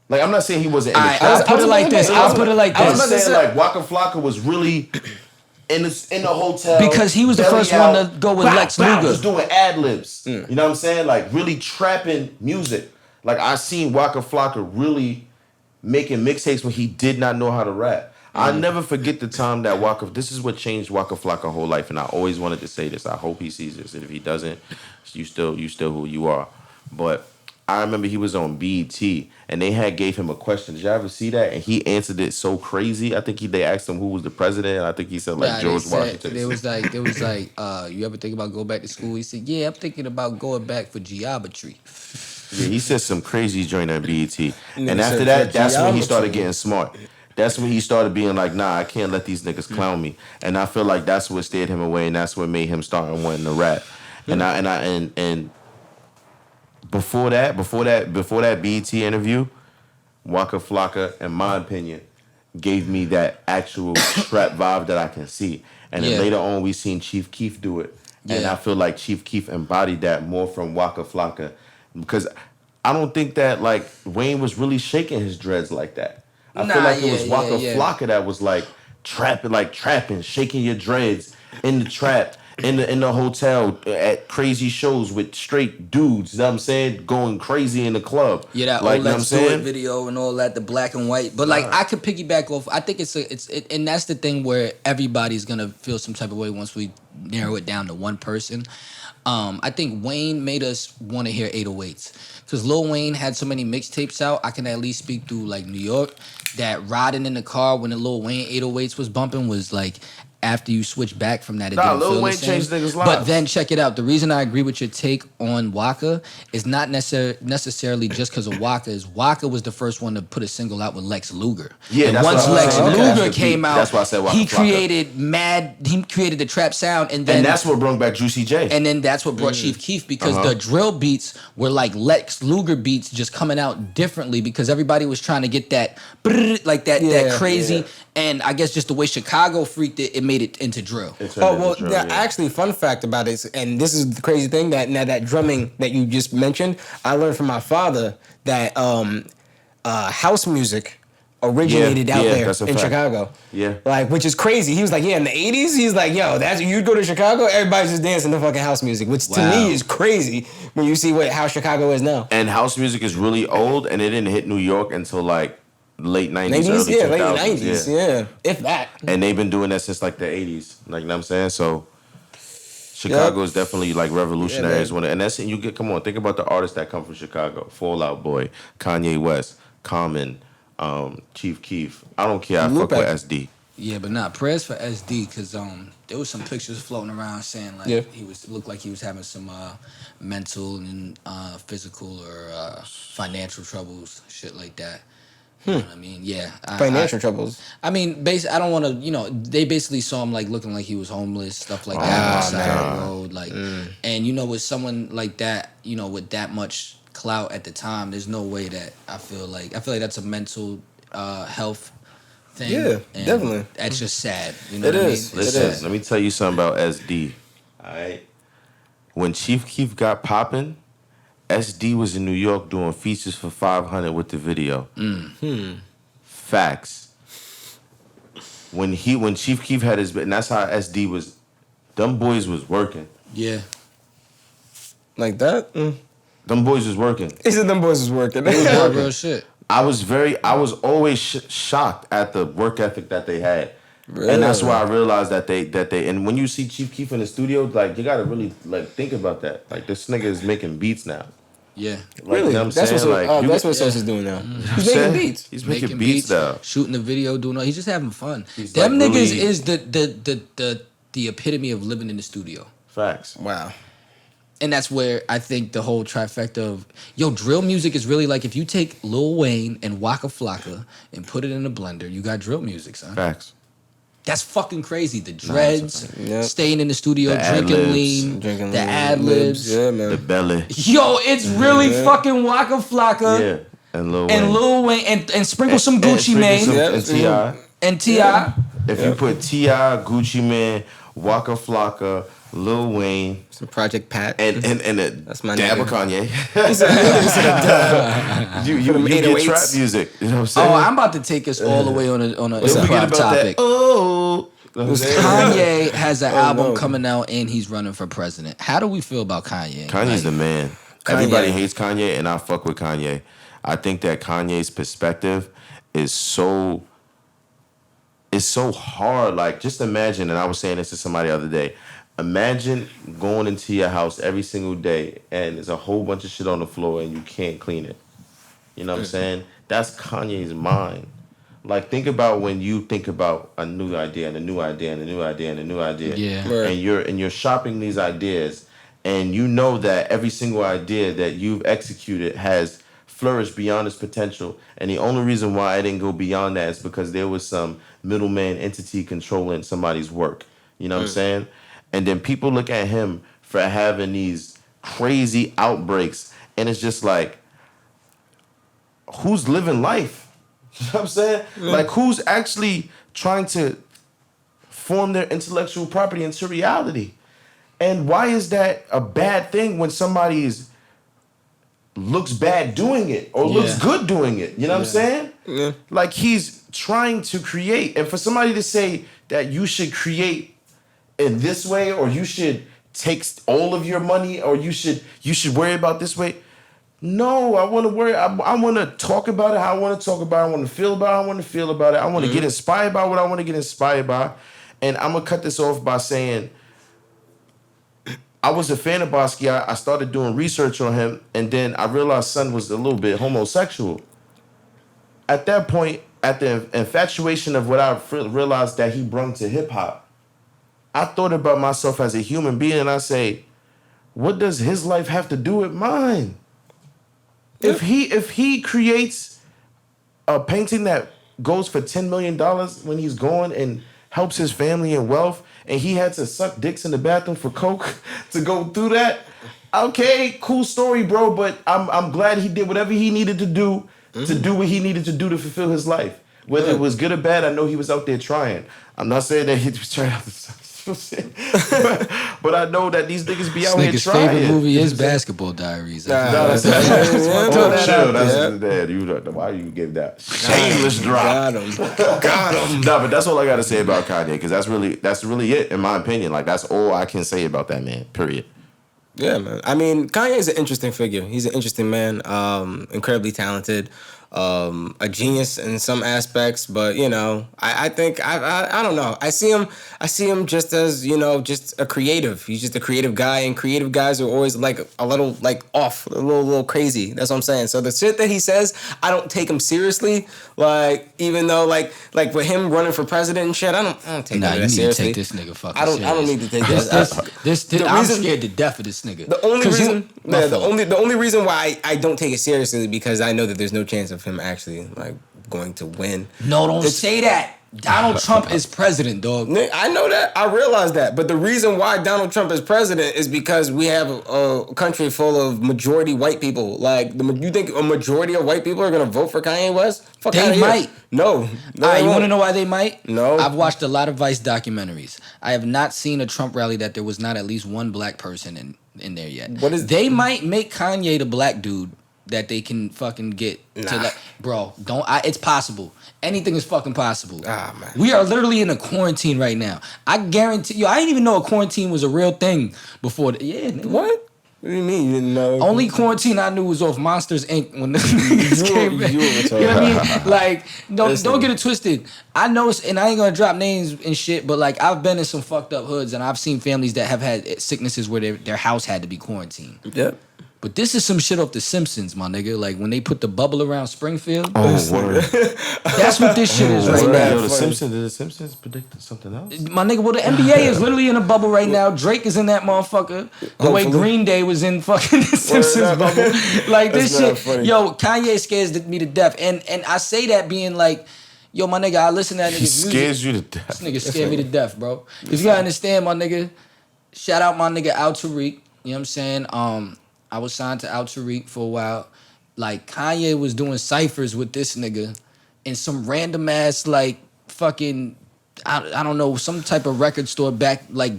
Speaker 2: Like, I'm not saying he wasn't in the trap.
Speaker 3: I'll put it like this.
Speaker 2: I'm not saying like Waka Flocka was really in the hotel
Speaker 3: because he was the first one to go with Lex Luger.
Speaker 2: Was doing ad libs. You know what I'm saying? Like, really trapping music. Like, I seen Waka Flocka really making mixtapes when he did not know how to rap. I never forget the time that this is what changed Waka Flocka's whole life, and I always wanted to say this. I hope he sees this, and if he doesn't, you still who you are. But I remember he was on BET, and they gave him a question. Did you ever see that? And he answered it so crazy. I think they asked him who was the president, and I think he said George Washington.
Speaker 3: It was like, you ever think about going back to school? He said, yeah, I'm thinking about going back for geometry.
Speaker 2: Yeah, he said some crazy joint on BET. And after that, that's when he started getting smart. That's when he started being like, nah, I can't let these niggas clown me. And I feel like that's what steered him away, and that's what made him start wanting to rap. And before that BET interview, Waka Flocka, in my opinion, gave me that actual trap vibe that I can see. And then later on, we seen Chief Keef do it. And I feel like Chief Keef embodied that more from Waka Flocka. Because I don't think that, like, Wayne was really shaking his dreads like that. I feel like it was Waka Flocka that was, like, trapping, shaking your dreads in the trap, in the hotel, at crazy shows with straight dudes, you know what I'm saying, going crazy in the club.
Speaker 3: Yeah, that
Speaker 2: like,
Speaker 3: old Let's Do It video and all that, the black and white. But, like, I could piggyback off. I think and that's the thing where everybody's going to feel some type of way once we narrow it down to one person. I think Wayne made us want to hear 808s. Because Lil Wayne had so many mixtapes out, I can at least speak through, like, New York, that riding in the car when the Lil Wayne 808s was bumping was, like, after you switch back from that, it didn't
Speaker 2: Lil
Speaker 3: feel
Speaker 2: Wayne
Speaker 3: the same.
Speaker 2: changed niggas' lives.
Speaker 3: But then check it out. The reason I agree with your take on Waka is not necessarily just because of Waka. Is Waka was the first one to put a single out with Lex Luger.
Speaker 2: Yeah,
Speaker 3: and
Speaker 2: that's
Speaker 3: once
Speaker 2: what
Speaker 3: Lex Luger came out,
Speaker 2: that's why I said Waka
Speaker 3: he
Speaker 2: Flocka.
Speaker 3: created the trap sound, and
Speaker 2: that's what brought back Juicy J.
Speaker 3: And then that's what brought Chief Keef, because the drill beats were like Lex Luger beats, just coming out differently because everybody was trying to get that that crazy. Yeah. And I guess just the way Chicago freaked it, it made it into drill.
Speaker 1: Actually, fun fact about it, and this is the crazy thing, that drumming that you just mentioned, I learned from my father that house music originated out there in Chicago.
Speaker 2: Yeah.
Speaker 1: Like, which is crazy. He was like, in the 80s, he's like, yo, you'd go to Chicago, everybody's just dancing to fucking house music, which to me is crazy when you see how Chicago is now.
Speaker 2: And house music is really old, and it didn't hit New York until like late 90s, early 2000s.
Speaker 1: Late 90s, if that.
Speaker 2: And they've been doing that since like the 80s, like, you know what I'm saying? So Chicago is definitely like revolutionary as one. And that's it. Come on, think about the artists that come from Chicago: Fall Out Boy, Kanye West, Common, Chief Keef. I don't care. I fuck with SD.
Speaker 3: Yeah, but not prayers for SD, because there was some pictures floating around saying like he looked like he was having some mental and physical or financial troubles, shit like that. You know what I mean? Yeah.
Speaker 1: Financial troubles.
Speaker 3: I mean, I don't want to, they basically saw him like looking like he was homeless, stuff like that on the side of the road. Like, and with someone like that, with that much clout at the time, there's no way that I feel like that's a mental health thing.
Speaker 1: Yeah,
Speaker 3: and
Speaker 1: definitely.
Speaker 3: That's just sad. You know
Speaker 1: It
Speaker 3: what
Speaker 1: is.
Speaker 3: I mean?
Speaker 2: Listen, let me tell you something about SD. All right. When Chief Keef got popping, SD was in New York doing features for 500 with the video. Facts. When Chief Keef had his, and that's how SD was. Them boys was working.
Speaker 3: Yeah.
Speaker 1: Like that?
Speaker 2: Them boys was working.
Speaker 1: He said them boys was working.
Speaker 3: Real shit.
Speaker 2: I was always shocked at the work ethic that they had.
Speaker 1: Really?
Speaker 2: And that's why I realized that they and when you see Chief Keef in the studio, like you gotta really like think about that. Like this nigga is making beats now.
Speaker 3: Yeah.
Speaker 2: Like,
Speaker 1: Really?
Speaker 2: you know what I'm
Speaker 1: That's
Speaker 2: saying?
Speaker 1: what
Speaker 2: Like,
Speaker 1: that's what Sauce is doing now. He's making beats.
Speaker 2: He's making beats now.
Speaker 3: Shooting the video, doing all. He's just having fun.
Speaker 2: He's
Speaker 3: Them
Speaker 2: like
Speaker 3: niggas
Speaker 2: really-
Speaker 3: is the epitome of living in the studio.
Speaker 2: Facts.
Speaker 1: Wow.
Speaker 3: And that's where I think the whole trifecta of drill music is really like if you take Lil Wayne and Waka Flocka and put it in a blender, you got drill music, son.
Speaker 2: Facts.
Speaker 3: That's fucking crazy. The dreads,
Speaker 1: Yep.
Speaker 3: staying in the studio,
Speaker 2: The
Speaker 3: drinking
Speaker 2: ad-libs.
Speaker 3: lean,
Speaker 1: Drinking
Speaker 3: the
Speaker 1: lean,
Speaker 3: ad libs.
Speaker 1: Yeah, man.
Speaker 2: The belly.
Speaker 3: Yo, it's really fucking Waka Flocka
Speaker 2: Yeah. And Lil Wayne.
Speaker 3: and Lil Wayne and sprinkle some Gucci Mane
Speaker 2: And T.I.
Speaker 3: and T.I.
Speaker 2: If you put T.I., Gucci Mane, Waka Flocka, Lil Wayne,
Speaker 1: Some Project Pat.
Speaker 2: and
Speaker 1: That's my
Speaker 2: dab
Speaker 1: nigga.
Speaker 2: of Kanye.
Speaker 1: He said,
Speaker 2: you
Speaker 1: them
Speaker 2: get
Speaker 1: 808s.
Speaker 2: trap music. You know what I'm saying?
Speaker 3: Oh, I'm about to take us all the way on a
Speaker 2: Don't
Speaker 3: hip
Speaker 2: forget
Speaker 3: hop
Speaker 2: about
Speaker 3: topic.
Speaker 2: that. Oh. You know what I'm saying?
Speaker 3: Kanye has an album
Speaker 1: no.
Speaker 3: coming out and he's running for president. How do we feel about Kanye?
Speaker 2: Kanye's
Speaker 3: Like,
Speaker 2: the man.
Speaker 1: Kanye.
Speaker 2: Everybody hates Kanye, and I fuck with Kanye. I think that Kanye's perspective is so hard. Like, just imagine, and I was saying this to somebody the other day, imagine going into your house every single day and there's a whole bunch of shit on the floor and you can't clean it. You know what I'm saying? That's Kanye's mind. Like, think about when you think about a new idea and a new idea and a new idea and a new idea.
Speaker 3: Yeah.
Speaker 1: Right.
Speaker 2: And you're shopping these ideas, and you know that every single idea that you've executed has flourished beyond its potential. And the only reason why I didn't go beyond that is because there was some middleman entity controlling somebody's work. You know what I'm saying? And then people look at him for having these crazy outbreaks, and it's just like, who's living life? You know what I'm saying? Like, who's actually trying to form their intellectual property into reality? And why is that a bad thing when somebody looks bad doing it or looks good doing it? You know what I'm saying?
Speaker 1: Yeah.
Speaker 2: Like, he's trying to create. And for somebody to say that you should create in this way, or you should take all of your money, or you should worry about this way. No, I want to worry. I want to talk about it how I want to talk about it. I want to feel about it how I want to feel about it. I want to get inspired by what I want to get inspired by. And I'm going to cut this off by saying, I was a fan of Bosky. I started doing research on him, and then I realized son was a little bit homosexual. At that point, at the infatuation of what I realized that he brought to hip-hop, I thought about myself as a human being, and I say, what does his life have to do with mine? If he creates a painting that goes for $10 million when he's gone and helps his family in wealth, and he had to suck dicks in the bathroom for coke to go through that, okay, cool story, bro. But I'm glad he did whatever he needed to do to do what he needed to do to fulfill his life. Whether it was good or bad, I know he was out there trying. I'm not saying that he was trying out to but I know that these niggas be out here
Speaker 3: Nigga's
Speaker 2: trying.
Speaker 3: favorite movie is Basketball Diaries.
Speaker 2: That's
Speaker 1: Chill,
Speaker 2: Dad. Why you give that shameless drop?
Speaker 1: Got him.
Speaker 2: No, but that's all I gotta say about Kanye, because that's really it in my opinion. Like, that's all I can say about that man. Period.
Speaker 1: Yeah, man. I mean, Kanye is an interesting figure. He's an interesting man, incredibly talented, a genius in some aspects. But I think I don't know. I see him just as just a creative. He's just a creative guy, and creative guys are always like a little like off, a little crazy. That's what I'm saying. So the shit that he says, I don't take him seriously. Like, even though like with him running for president and shit, I don't take
Speaker 3: Nah,
Speaker 1: that
Speaker 3: you need
Speaker 1: seriously.
Speaker 3: to take this nigga fucking
Speaker 1: I don't need to take this.
Speaker 3: I'm
Speaker 1: reason-
Speaker 3: scared to death of this nigga.
Speaker 1: The only reason,
Speaker 3: My fault.
Speaker 1: the only reason why I don't take it seriously is because I know that there's no chance of him actually like going to win.
Speaker 3: No, don't say that.
Speaker 7: Donald Trump is president, dog.
Speaker 1: I know that. I realize that. But the reason why Donald Trump is president is because we have a country full of majority white people. Like, you think a majority of white people are going to vote for Kanye West? Fuck
Speaker 7: They might.
Speaker 1: No.
Speaker 7: You want to know why they might?
Speaker 1: No.
Speaker 7: I've watched a lot of Vice documentaries. I have not seen a Trump rally that there was not at least one black person in there yet. They might make Kanye the black dude that they can fucking get to that. Bro, it's possible. Anything is fucking possible.
Speaker 1: Ah, man.
Speaker 7: We are literally in a quarantine right now. I guarantee you, I didn't even know a quarantine was a real thing before. Nigga.
Speaker 1: What? What do you mean you didn't know?
Speaker 7: Only quarantine I knew was off Monsters Inc. when the niggas came back. You know what I mean? Like, don't get it twisted. I know, and I ain't gonna drop names and shit, but like, I've been in some fucked up hoods, and I've seen families that have had sicknesses where their house had to be quarantined.
Speaker 1: Yep.
Speaker 7: But this is some shit off The Simpsons, my nigga. Like, when they put the bubble around Springfield.
Speaker 2: Oh, word.
Speaker 7: That's what this shit is right now.
Speaker 2: Yo, did the Simpsons predict something else?
Speaker 7: My nigga, well, the NBA is literally in a bubble right now. Drake is in that motherfucker. The way Green Day was in fucking The Simpsons bubble. Like, this shit.
Speaker 1: Funny.
Speaker 7: Yo, Kanye scares me to death. And I say that being like, yo, my nigga, I listen to that nigga's music.
Speaker 2: He scares you to death.
Speaker 7: This nigga scared me to death, bro. Because you gotta understand, my nigga. Shout out my nigga Al Tariq. You know what I'm saying? I was signed to Al Tariq for a while. Like, Kanye was doing ciphers with this nigga in some random ass, like, fucking, I don't know, some type of record store back, like,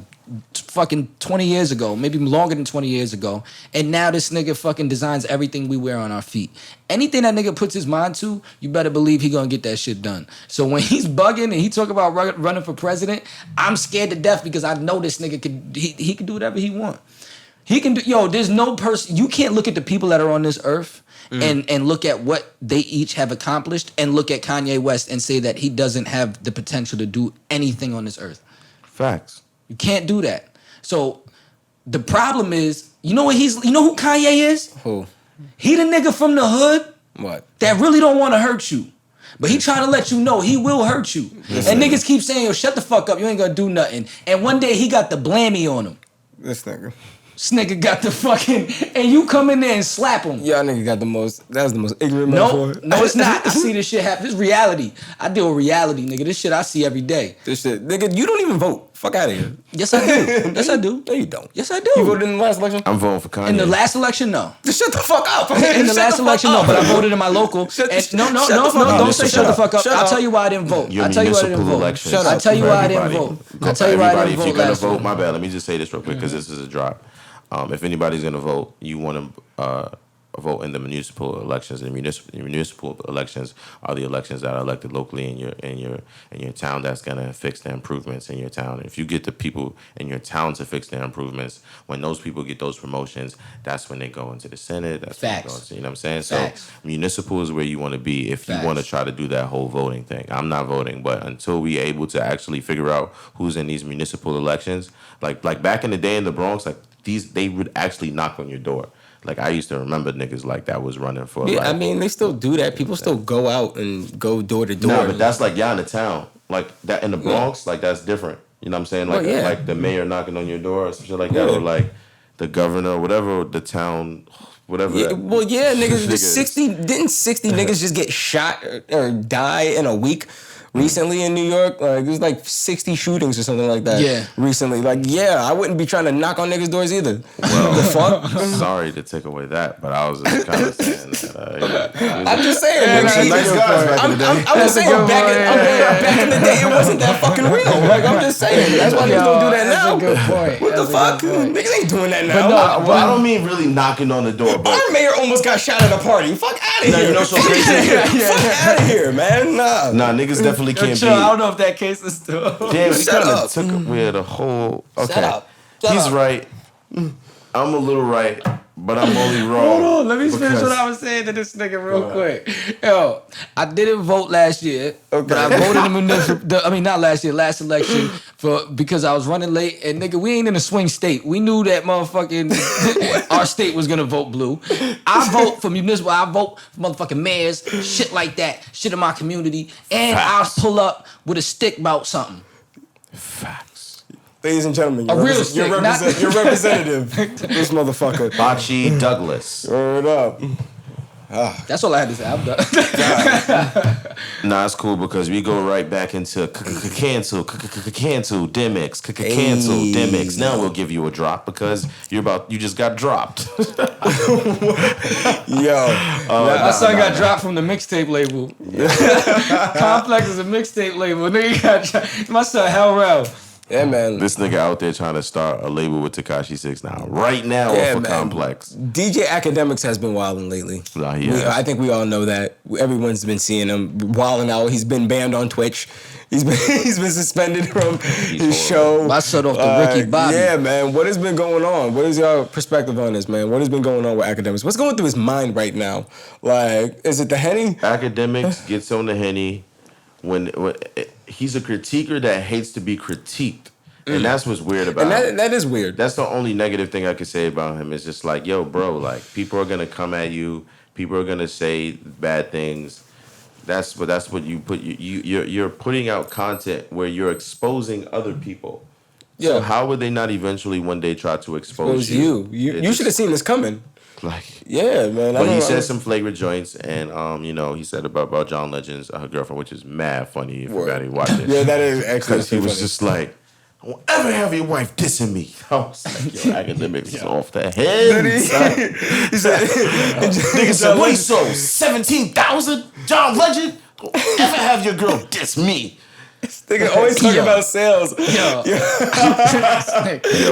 Speaker 7: fucking 20 years ago, maybe longer than 20 years ago. And now this nigga fucking designs everything we wear on our feet. Anything that nigga puts his mind to, you better believe he gonna get that shit done. So when he's bugging and he talk about running for president, I'm scared to death because I know this nigga he could do whatever he want. He can do, there's no person, you can't look at the people that are on this earth and look at what they each have accomplished and look at Kanye West and say that he doesn't have the potential to do anything on this earth.
Speaker 2: Facts.
Speaker 7: You can't do that. So the problem is, you know who Kanye is?
Speaker 1: Who?
Speaker 7: He the nigga from the hood.
Speaker 1: What?
Speaker 7: That really don't want to hurt you. But he trying to let you know he will hurt you. And niggas keep saying, yo, shut the fuck up, you ain't gonna do nothing. And one day he got the blammy on him.
Speaker 1: This nigga.
Speaker 7: This nigga got the fucking, and you come in there and slap him.
Speaker 1: Y'all nigga got that was the most ignorant metaphor.
Speaker 7: No, it's not. I see this shit happen. This is reality. I deal with reality, nigga. This shit I see every day.
Speaker 1: This shit, nigga, you don't even vote. Fuck out of here.
Speaker 7: Yes, I do. Yes, I do.
Speaker 1: No, you don't.
Speaker 7: Yes, I do.
Speaker 1: You voted in the last election?
Speaker 2: I'm voting for Kanye.
Speaker 7: In the last election, no.
Speaker 1: Just shut the fuck up.
Speaker 7: In the last election, no. But I voted in my local. No, don't say shut the fuck up. I'll tell you why I didn't vote. I'll tell you why I didn't vote.
Speaker 2: I'll
Speaker 7: tell you why I didn't vote. I'll tell you why I didn't vote.
Speaker 2: If you're gonna vote, my bad. Let me just say this real quick because this is a drop. If anybody's gonna vote, you want to vote in the municipal elections. And municipal elections are the elections that are elected locally in your town. That's gonna fix the improvements in your town. And if you get the people in your town to fix their improvements, when those people get those promotions, that's when they go into the Senate. That's when they go into, you know what I'm saying?
Speaker 7: Facts.
Speaker 2: So municipal is where you want to be if you want to try to do that whole voting thing. I'm not voting, but until we able to actually figure out who's in these municipal elections, like back in the day in the Bronx, like they would actually knock on your door. Like, I used to remember niggas like that was running for.
Speaker 1: Yeah,
Speaker 2: like,
Speaker 1: I mean, they still do that. People still go out and go door to door.
Speaker 2: No, but that's like y'all in the town. Like that in the Bronx, like that's different. You know what I'm saying? Like like the mayor knocking on your door or some shit like that, or like the governor, whatever the town, whatever.
Speaker 1: Yeah, well, yeah, niggas. 60 niggas just get shot or die in a week? Recently in New York, like there's like 60 shootings or something like that. Yeah. Recently, like I wouldn't be trying to knock on niggas' doors either.
Speaker 2: Well, the fuck? Sorry to take away that, but I was just kind of saying that.
Speaker 1: I'm just saying. Nice guys back in the day. I'm just saying back in the day, it wasn't that fucking real. Like I'm just saying. That's why niggas don't do that now.
Speaker 7: That's a good point.
Speaker 1: What the fuck? Niggas ain't doing that now.
Speaker 2: Well, I don't mean really knocking on the door. But
Speaker 1: our mayor almost got shot at a party. Fuck out of here.
Speaker 2: You know so crazy.
Speaker 1: Fuck out of here, man. Nah,
Speaker 2: niggas definitely can't be.
Speaker 7: I don't know if that case is still.
Speaker 2: Damn, we kind of took away the whole. Okay,
Speaker 1: Shut up.
Speaker 2: He's right. I'm a little right, but I'm only wrong.
Speaker 7: Hold on, let me finish what I was saying to this nigga real quick. Yo, I didn't vote last year, but I voted in not last year, last election because I was running late. And nigga, we ain't in a swing state. We knew that motherfucking our state was gonna vote blue. I vote for municipal. I vote for motherfucking mayors, shit like that, shit in my community, and I'll pull up with a stick about something.
Speaker 2: Facts.
Speaker 1: Ladies and gentlemen,
Speaker 7: your
Speaker 1: representative, this motherfucker.
Speaker 2: Bocce Douglas.
Speaker 1: Word up.
Speaker 7: That's all I had to say. I'm done.
Speaker 2: Nah, it's cool because we go right back into cancel Demix, cancel Demix. Now we'll give you a drop because you just got dropped.
Speaker 7: My son got dropped from the mixtape label. Complex is a mixtape label. Nigga got dropped. My son hell real.
Speaker 1: Yeah, man.
Speaker 2: This nigga out there trying to start a label with Tekashi 6 now. Right now off of Complex.
Speaker 1: DJ Akademiks has been wilding lately.
Speaker 2: Nah, yeah.
Speaker 1: I think we all know that. Everyone's been seeing him wilding out. He's been banned on Twitch. He's been suspended from his show.
Speaker 7: My son off the Ricky Bobby.
Speaker 1: Yeah, man. What has been going on? What is your perspective on this, man? What has been going on with Akademiks? What's going through his mind right now? Like, is it the Henny?
Speaker 2: Akademiks gets on the Henny when he's a critiquer that hates to be critiqued. And that's what's weird about him.
Speaker 1: And that is weird.
Speaker 2: That's the only negative thing I could say about him. It's just like, yo, bro, like, people are going to come at you. People are going to say bad things. That's what you put. You're putting out content where you're exposing other people. Yeah. So how would they not eventually one day try to expose you?
Speaker 1: You should have seen this coming.
Speaker 2: Like,
Speaker 1: yeah, man.
Speaker 2: But he said some flagrant joints, and he said about John Legend's her girlfriend, which is mad funny if anybody watch it.
Speaker 1: Yeah, that is actually
Speaker 2: because he was just like, I won't ever have your wife dissing me. I was like, yo, Akademiks is off the head. He said, nigga said, wait, so 17,000? John Legend? Don't ever have your girl diss me.
Speaker 1: Nigga always talking about sales.
Speaker 2: Yo,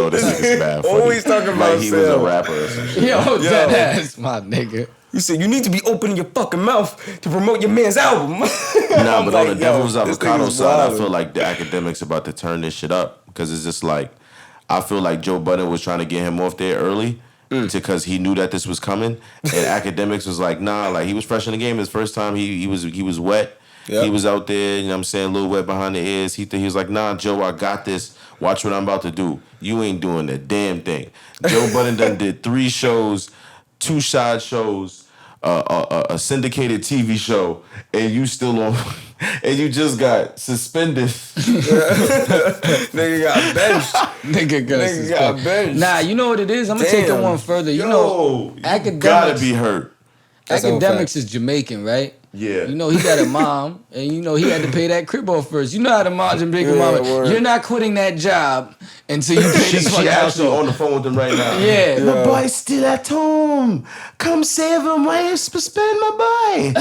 Speaker 2: this nigga's bad funny.
Speaker 1: Always talking about
Speaker 2: like he
Speaker 1: sales.
Speaker 2: was a rapper or some shit.
Speaker 7: Yo, that ass, my nigga.
Speaker 1: You said you need to be opening your fucking mouth to promote your man's album.
Speaker 2: Nah, but on the Devil's Avocado side, I feel like the Akademiks about to turn this shit up because it's just like, I feel like Joe Budden was trying to get him off there early because he knew that this was coming, and Akademiks was like, nah, like he was fresh in the game. His first time, he was wet. Yep. He was out there, you know what I'm saying, a little wet behind the ears. He was like, nah, Joe, I got this. Watch what I'm about to do. You ain't doing a damn thing. Joe Budden done did 3 shows, 2 side shows, a syndicated TV show, and you still on, and you just got suspended.
Speaker 1: Nigga got benched.
Speaker 7: Nigga got benched. Nah, you know what it is? I'm going to take it one further. You know, Akademiks
Speaker 2: gotta be hurt.
Speaker 7: Akademiks is Jamaican, right?
Speaker 2: Yeah.
Speaker 7: You know, he got a mom, and you know, he had to pay that crib off first. You know how the Jamaican mama, you're not quitting that job until you pay this fucking house
Speaker 2: actually on the phone with him right now.
Speaker 7: Yeah.
Speaker 2: My boy's still at home. Come save him. Why suspend my boy?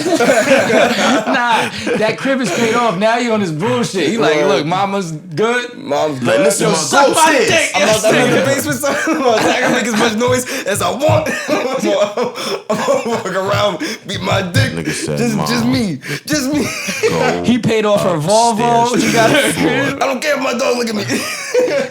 Speaker 7: Nah, that crib is paid off. Now you on this bullshit. He like, look, mama's good.
Speaker 1: Mom's
Speaker 2: like, listen,
Speaker 1: yo,
Speaker 2: suck my dick.
Speaker 1: I'm in the basement. I can make as much noise as I want. I'm gonna walk around, beat my dick. Just me.
Speaker 7: He paid off her Volvo. He got her crib.
Speaker 1: I don't care if my dog look at me.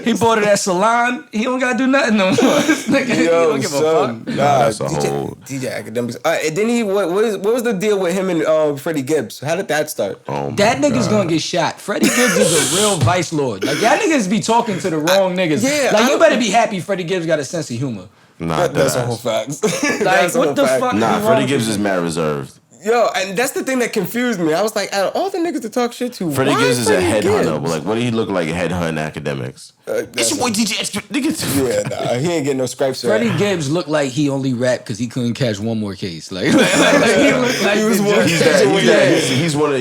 Speaker 7: He bought her that salon. He don't gotta do nothing no more. This nigga, he don't give a fuck.
Speaker 2: Nah,
Speaker 1: DJ Akademiks. And then what was the deal with him and Freddie Gibbs? How did that start?
Speaker 7: That nigga's gonna get shot. Freddie Gibbs is a real vice lord. Like, y'all niggas be talking to the wrong niggas.
Speaker 1: Yeah,
Speaker 7: like, you better be happy Freddie Gibbs got a sense of humor.
Speaker 2: Nah,
Speaker 1: that's a whole fact.
Speaker 7: Like, what the fuck?
Speaker 2: Nah, Freddie Gibbs is mad reserved.
Speaker 1: Yo, and that's the thing that confused me. I was like, out of all the niggas to talk shit to,
Speaker 2: Freddie Gibbs is a headhunter, but like, what do he look like headhunting Akademiks? It's your boy DJ Extra.
Speaker 1: Yeah, nah, he ain't getting no scrapes.
Speaker 7: Freddie Gibbs looked like he only rapped because he couldn't catch one more case. Like he looked like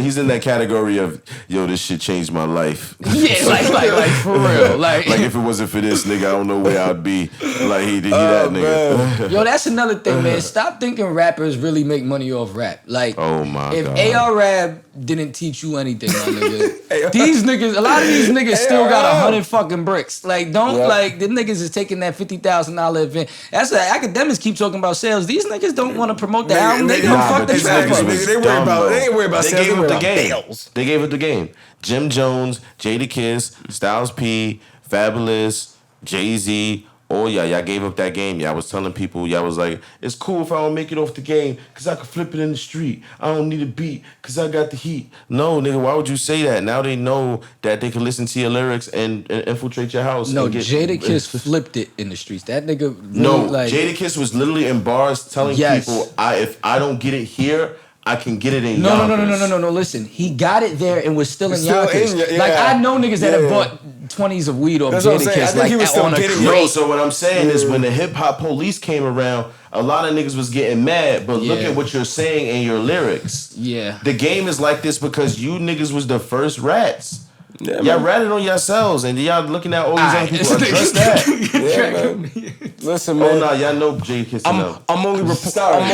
Speaker 2: he's in that category of, yo, this shit changed my life.
Speaker 7: Yeah, like for real. Like
Speaker 2: if it wasn't for this nigga, I don't know where I'd be. Like he that nigga.
Speaker 7: Yo, that's another thing, man. Stop thinking rappers really make money off rap. Like,
Speaker 2: oh my God.
Speaker 7: If AR Rap didn't teach you anything, my nigga, these niggas, a lot of these niggas still got 100 fucking bricks. Like, like, the niggas is taking that $50,000 event. That's what Akademiks keep talking about sales. These niggas don't want to promote the album. They gonna fuck the track up.
Speaker 1: They ain't worried about sales. They gave up the game.
Speaker 2: They gave up the game. Jim Jones, Jadakiss, Styles P, Fabulous, Jay-Z. Oh, y'all gave up that game. Y'all was telling people, y'all was like, it's cool if I don't make it off the game because I can flip it in the street. I don't need a beat because I got the heat. No, nigga, why would you say that? Now they know that they can listen to your lyrics and infiltrate your house.
Speaker 7: No, Jadakiss flipped it in the streets. That nigga
Speaker 2: Jadakiss was literally in bars telling people, if I don't get it here, I can get it in
Speaker 7: No.
Speaker 2: Yonkers.
Speaker 7: No. Listen, he got it there and was still in
Speaker 1: Still
Speaker 7: Yonkers.
Speaker 1: in, yeah.
Speaker 7: Like I know niggas that have
Speaker 1: Yeah.
Speaker 7: bought 20s of weed or
Speaker 1: That's what I'm
Speaker 7: Jada
Speaker 1: saying. I
Speaker 7: Kiss
Speaker 1: think
Speaker 7: like
Speaker 1: he was still
Speaker 7: on a
Speaker 1: getting
Speaker 2: Yo,
Speaker 7: crate.
Speaker 2: so what I'm saying is when the hip hop police came around, a lot of niggas was getting mad. But look
Speaker 7: Yeah.
Speaker 2: at what you're saying in your lyrics.
Speaker 7: Yeah.
Speaker 2: The game is like this because you niggas was the first rats.
Speaker 1: Yeah,
Speaker 2: Y'all
Speaker 1: man.
Speaker 2: ratted on yourselves, and y'all looking at all these other
Speaker 7: Alright,
Speaker 2: people. Address that.
Speaker 1: Yeah, man. Listen,
Speaker 2: Oh
Speaker 1: man.
Speaker 2: no, y'all know Jada Kiss enough.
Speaker 1: I'm only reporting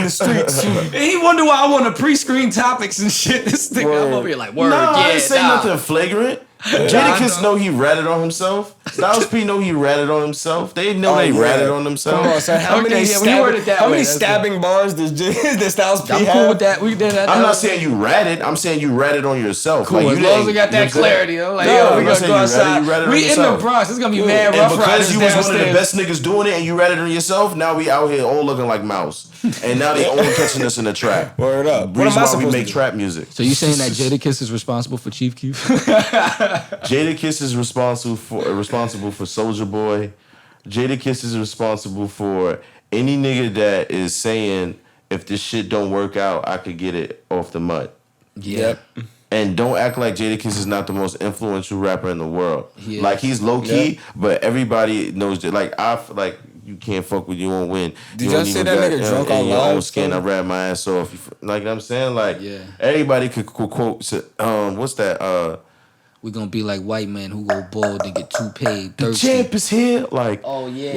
Speaker 1: the streets.
Speaker 7: And he wonder why I want to pre-screen topics and shit. This thing, I'm
Speaker 1: Word.
Speaker 7: over here like, word,
Speaker 2: No,
Speaker 7: yeah,
Speaker 2: I didn't say
Speaker 7: nah.
Speaker 2: nothing flagrant. Jada Kiss know he ratted on himself. Styles P know he ratted on himself. They know they ratted on themselves.
Speaker 1: Come on, son. How
Speaker 7: Okay,
Speaker 1: many,
Speaker 7: yeah, when you word it that
Speaker 1: how
Speaker 7: way,
Speaker 1: many
Speaker 7: that's
Speaker 1: stabbing bars does Styles P
Speaker 7: I'm
Speaker 1: have?
Speaker 7: cool with that. We did that.
Speaker 2: I'm not saying you ratted. I'm saying you ratted on yourself.
Speaker 7: Cool,
Speaker 2: Like,
Speaker 7: as
Speaker 2: you
Speaker 7: long as
Speaker 2: didn't-
Speaker 7: we got
Speaker 2: you know
Speaker 7: that
Speaker 2: what I'm saying?
Speaker 7: clarity. I'm like,
Speaker 2: No,
Speaker 7: yo,
Speaker 2: I'm
Speaker 7: we
Speaker 2: not
Speaker 7: gonna
Speaker 2: saying
Speaker 7: go
Speaker 2: you ratted,
Speaker 7: outside.
Speaker 2: you ratted on
Speaker 7: We in the
Speaker 2: yourself.
Speaker 7: Bronx. It's gonna be mad
Speaker 2: And
Speaker 7: rough
Speaker 2: because
Speaker 7: riders
Speaker 2: you was one of the
Speaker 7: downstairs.
Speaker 2: best niggas doing it and you ratted on yourself, now we out here all looking like mouse. And now they all catching us in the trap.
Speaker 1: Word up. What am I
Speaker 2: Reason why we
Speaker 1: supposed
Speaker 2: make
Speaker 1: to do?
Speaker 2: trap music.
Speaker 7: So you saying that Jada Kiss is responsible for Chief Keef?
Speaker 2: Jada Kiss is responsible for Soulja Boy. Jada Kiss is responsible for any nigga that is saying if this shit don't work out, I could get it off the mud.
Speaker 7: Yeah.
Speaker 2: And don't act like Jada Kiss is not the most influential rapper in the world.
Speaker 7: He
Speaker 2: Like
Speaker 7: is.
Speaker 2: he's low key, but everybody knows that. Like you can't fuck with, you won't win.
Speaker 1: Did
Speaker 2: You
Speaker 1: y'all
Speaker 2: don't
Speaker 1: say
Speaker 2: even
Speaker 1: that
Speaker 2: got,
Speaker 1: nigga drunk
Speaker 2: in
Speaker 1: on
Speaker 2: your
Speaker 1: live,
Speaker 2: own skin. I
Speaker 1: son?
Speaker 2: rap my ass off. Like I'm saying, like
Speaker 7: Yeah.
Speaker 2: everybody could quote. What's that?
Speaker 7: We gonna be like white men who go bald and get too paid.
Speaker 2: The
Speaker 7: Thirsty.
Speaker 2: champ is here. Like
Speaker 7: Oh yeah.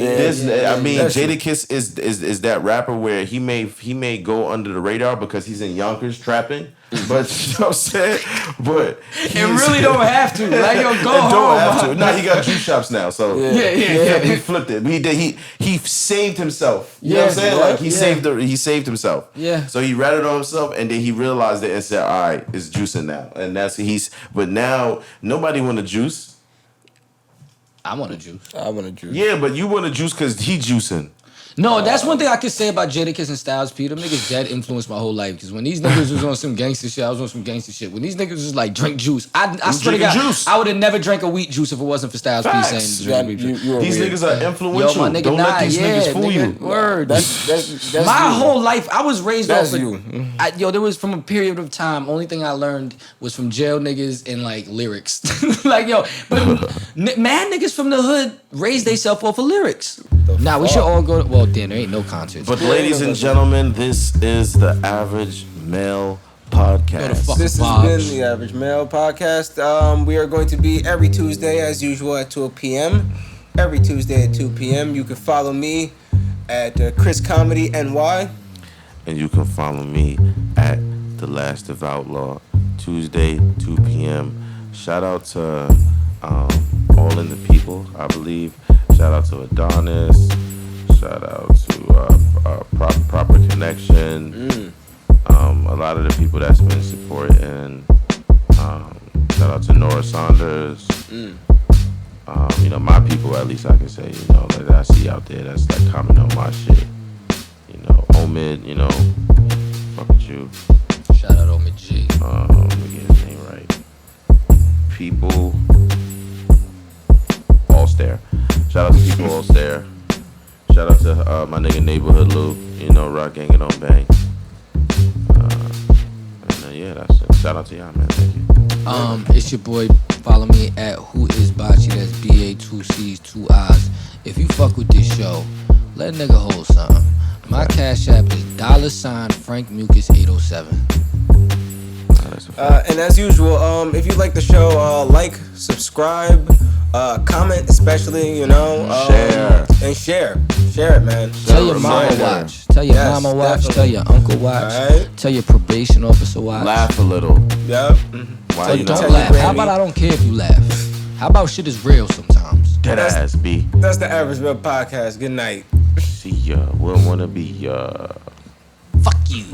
Speaker 2: I mean,
Speaker 1: That's
Speaker 2: Jada
Speaker 1: true.
Speaker 2: Kiss is that rapper where he may go under the radar because he's in Yonkers trapping, but you know what I'm saying. But
Speaker 7: It really don't have to. Like yo, go home.
Speaker 2: don't have to. Nah, he got juice shops now, so
Speaker 7: Yeah.
Speaker 2: he flipped it. He saved himself. You know what I'm
Speaker 7: Yeah,
Speaker 2: saying?
Speaker 7: yeah,
Speaker 2: Like he
Speaker 7: yeah.
Speaker 2: saved himself.
Speaker 7: Yeah.
Speaker 2: So he ratted on himself, and then he realized it and said, "All right, it's juicing now." And that's But now nobody want to juice.
Speaker 7: I want a juice.
Speaker 1: I want to juice.
Speaker 2: Yeah, but you want to juice because he juicing.
Speaker 7: No, that's one thing I could say about Jada Kiss and Styles P. Them niggas dead influenced my whole life. Because when these niggas was on some gangster shit, I was on some gangster shit. When these niggas was like, drink juice, I swear to
Speaker 2: drinking
Speaker 7: God,
Speaker 2: juice.
Speaker 7: I would have never drank a wheat juice if it wasn't for Styles P
Speaker 2: Facts.
Speaker 7: saying drink wheat juice.
Speaker 2: These niggas are influential.
Speaker 7: Yo, my nigga,
Speaker 2: Don't let these niggas fool
Speaker 7: nigga,
Speaker 2: you.
Speaker 7: Word.
Speaker 1: That's
Speaker 7: My
Speaker 1: you.
Speaker 7: whole life, I was raised
Speaker 1: That's
Speaker 7: off of,
Speaker 1: you.
Speaker 7: there was from a period of time, only thing I learned was from jail niggas and like lyrics. Like, yo, but mad niggas from the hood raised themselves off of lyrics. Nah, we should all go to, well, damn, there ain't no concerts.
Speaker 2: But ladies and gentlemen, this is the Average Male Podcast.
Speaker 7: fuck.
Speaker 1: This has
Speaker 7: Bobs.
Speaker 1: been the Average Male Podcast. We are going to be every Tuesday, as usual, at 2 p.m. Every Tuesday at 2 p.m. You can follow me at Chris Comedy NY.
Speaker 2: And you can follow me at The Last of Outlaw, Tuesday, 2 p.m. Shout out to All in the People, I believe. Shout out to Adonis. Shout out to Proper Connection. A lot of the people that's been supporting. Shout out to Nora Saunders. You know, my people, at least I can say, you know, like that I see out there that's like commenting on my shit. You know, Omid, you know, fuck with you.
Speaker 7: Shout out Omid G.
Speaker 2: Let me get his name right. People All Stare. Shout out to People All Stare. Shout out to my nigga Neighborhood Lou. You know, Rock Gang and on Bang. Yeah, that's it. Shout out to y'all, man. Thank you.
Speaker 7: It's your boy. Follow me at Who Is Bachi. That's BA2Cs2Is. If you fuck with this show, let a nigga hold something. My cash app is $Frank Mucus 807.
Speaker 1: And as usual, if you like the show, like, subscribe, comment, especially, you know.
Speaker 2: Share.
Speaker 1: And share it, man.
Speaker 7: Tell your mama
Speaker 2: reminder.
Speaker 7: watch. Tell your
Speaker 1: Yes,
Speaker 7: mama watch.
Speaker 1: definitely.
Speaker 7: Tell your uncle watch.
Speaker 1: Alright.
Speaker 7: Tell your probation officer watch.
Speaker 2: Laugh a little.
Speaker 1: Yep.
Speaker 2: Why
Speaker 7: So
Speaker 2: you
Speaker 7: don't
Speaker 2: not
Speaker 1: your
Speaker 7: laugh.
Speaker 1: Grammy.
Speaker 7: How about I don't care if you laugh? How about shit is real sometimes?
Speaker 2: Dead ass B.
Speaker 1: That's the Average Male Podcast. Good night.
Speaker 2: See ya. We'll wanna be ya.
Speaker 7: Fuck you.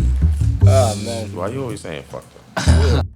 Speaker 1: Oh, man.
Speaker 2: Why you always saying fuck them?